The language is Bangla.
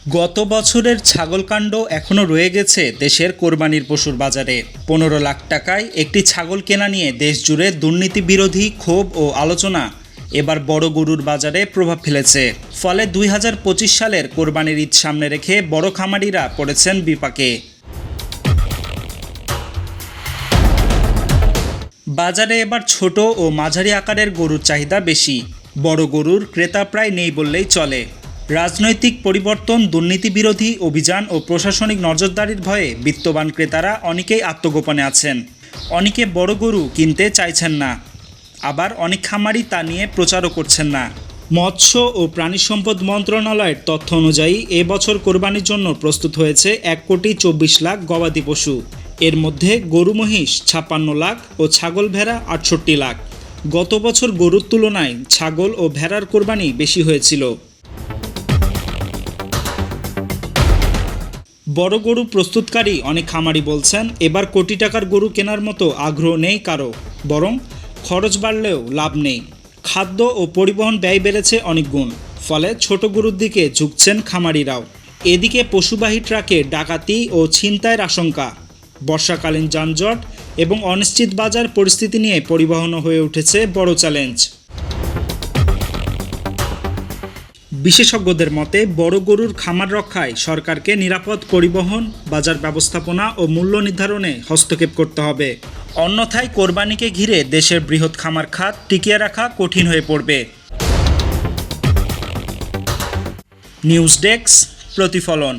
গত বছরের ছাগলকাণ্ড এখনও রয়ে গেছে দেশের কোরবানির পশুর বাজারে। 15 লাখ টাকায় একটি ছাগল কেনা নিয়ে দেশজুড়ে দুর্নীতি বিরোধী ক্ষোভ ও আলোচনা এবার বড় গরুর বাজারে প্রভাব ফেলেছে। ফলে 2025 সালের কোরবানির ঈদ সামনে রেখে বড় খামারিরা পড়েছেন বিপাকে। বাজারে এবার ছোট ও মাঝারি আকারের গরুর চাহিদা বেশি। বড় গরুর ক্রেতা প্রায় নেই বললেই চলে। রাজনৈতিক পরিবর্তন, দুর্নীতি বিরোধী অভিযান ও প্রশাসনিক নজরদারির ভয়ে বিত্তবান ক্রেতারা অনেকেই আত্মগোপনে আছেন। অনেকে বড় গরু কিনতে চাইছেন না, আবার অনেক খামারি তা নিয়ে প্রচারও করছেন না। মৎস্য ও প্রাণী সম্পদ মন্ত্রণালয়ের তথ্য অনুযায়ী এবছর কোরবানির জন্য প্রস্তুত হয়েছে 1,24,00,000 গবাদি পশু। এর মধ্যে গরু মহিষ 56 লাখ ও ছাগল ভেড়া 68 লাখ। গত বছর গরুর তুলনায় ছাগল ও ভেড়ার কোরবানি বেশি হয়েছিল। বড় গরু প্রস্তুতকারী অনেক খামারি বলছেন, এবার কোটি টাকার গরু কেনার মতো আগ্রহ নেই কারো, বরং খরচ বাড়লেও লাভ নেই। খাদ্য ও পরিবহন ব্যয় বেড়েছে অনেক গুণ, ফলে ছোট গরুর দিকে ঝুঁকছেন খামারিরাও। এদিকে পশুবাহী ট্রাকে ডাকাতি ও ছিনতাইয়ের আশঙ্কা, বর্ষাকালীন যানজট এবং অনিশ্চিত বাজার পরিস্থিতি নিয়ে পরিবহন হয়ে উঠেছে বড় চ্যালেঞ্জ। বিশেষজ্ঞদের মতে, বড় গরুর খামার রক্ষায় সরকারকে নিরাপদ পরিবহন, বাজার ব্যবস্থাপনা ও মূল্য নির্ধারণে হস্তক্ষেপ করতে হবে। অন্যথায় কোরবানিকে ঘিরে দেশের বৃহৎ খামার খাত টিকিয়ে রাখা কঠিন হয়ে পড়বে। নিউজ ডেস্ক, প্রতিফলন।